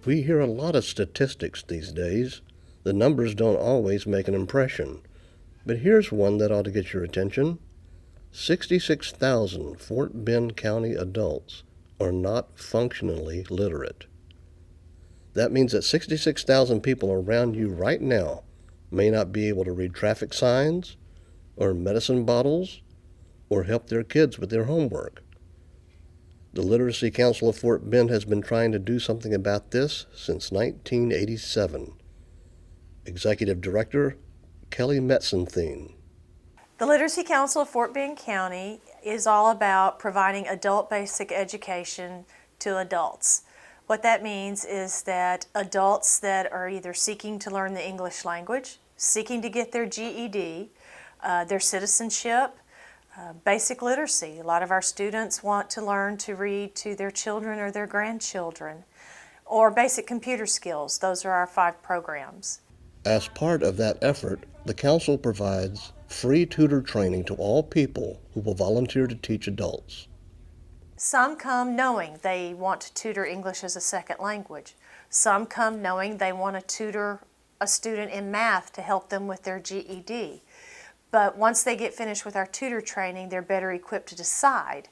We hear a lot of statistics these days. The numbers don't always make an impression. But here's one that ought to get your attention. 66,000 Fort Bend County adults are not functionally literate. That means that 66,000 people around you right now may not be able to read traffic signs, or medicine bottles, or help their kids with their homework. The Literacy Council of Fort Bend has been trying to do something about this since 1987. Executive Director Kelly Metzenthien. The Literacy Council of Fort Bend County is all about providing adult basic education to adults. What that means is that adults that are either seeking to learn the English language, seeking to get their GED, their citizenship, basic literacy. A lot of our students want to learn to read to their children or their grandchildren, or basic computer skills. Those are our 5 programs. As part of that effort, the Council provides free tutor training to all people who will volunteer to teach adults. Some come knowing they want to tutor English as a second language. Some come knowing they want to tutor a student in math to help them with their GED. But once they get finished with our tutor training, they're better equipped to decide.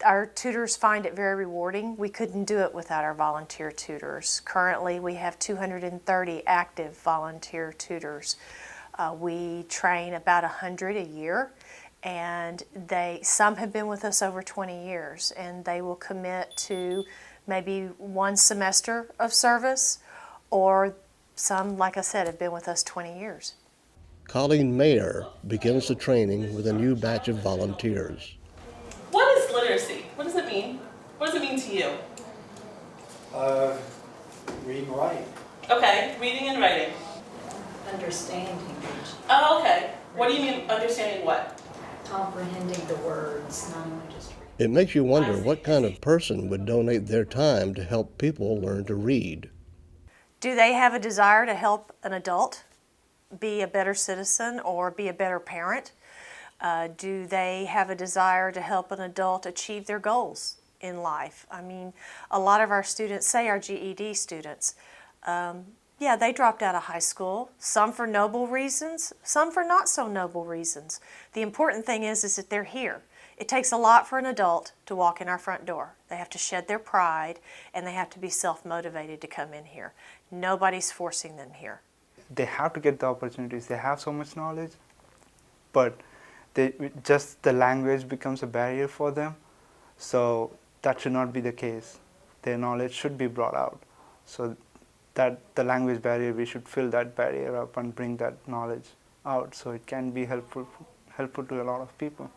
Our tutors find it very rewarding. We couldn't do it without our volunteer tutors. Currently, we have 230 active volunteer tutors. We train about 100 a year, and some have been with us over 20 years, and they will commit to maybe 1 semester of service, or some, like I said, have been with us 20 years. Colleen Mayer begins the training with a new batch of volunteers. What is literacy? What does it mean? What does it mean to you? Read and write. Okay, reading and writing. Understanding. Oh, okay. What do you mean understanding what? Comprehending the words, not only just reading. It makes you wonder what kind of person would donate their time to help people learn to read. Do they have a desire to help an adult be a better citizen or be a better parent? Do they have a desire to help an adult achieve their goals in life? I mean, a lot of our students, say our GED students, yeah, they dropped out of high school, some for noble reasons, some for not so noble reasons. The important thing is that they're here. It takes a lot for an adult to walk in our front door. They have to shed their pride, and they have to be self-motivated to come in here. Nobody's forcing them here. They have to get the opportunities. They have so much knowledge, but just the language becomes a barrier for them. So that should not be the case. Their knowledge should be brought out. So that the language barrier, we should fill that barrier up and bring that knowledge out so it can be helpful to a lot of people.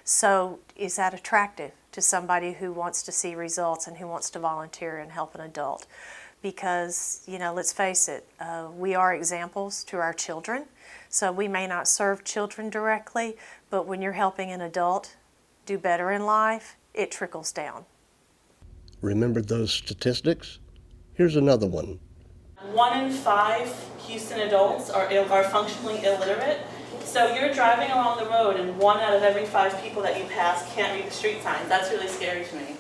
So is that attractive to somebody who wants to see results and who wants to volunteer and help an adult? Because, you know, let's face it, we are examples to our children. So we may not serve children directly, but when you're helping an adult do better in life, it trickles down. Remember those statistics? Here's another one. 1 in 5 Houston adults are functionally illiterate. So you're driving along the road and 1 out of every 5 people that you pass can't read the street signs. That's really scary to me.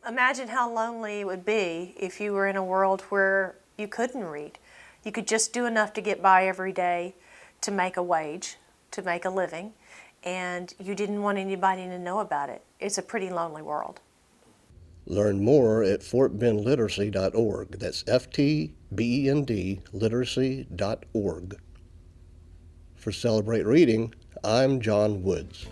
Imagine how lonely it would be if you were in a world where you couldn't read. You could just do enough to get by every day to make a wage, to make a living, and you didn't want anybody to know about it. It's a pretty lonely world. Learn more at fortbendliteracy.org. That's FTBEND literacy.org. For Celebrate Reading, I'm John Woods.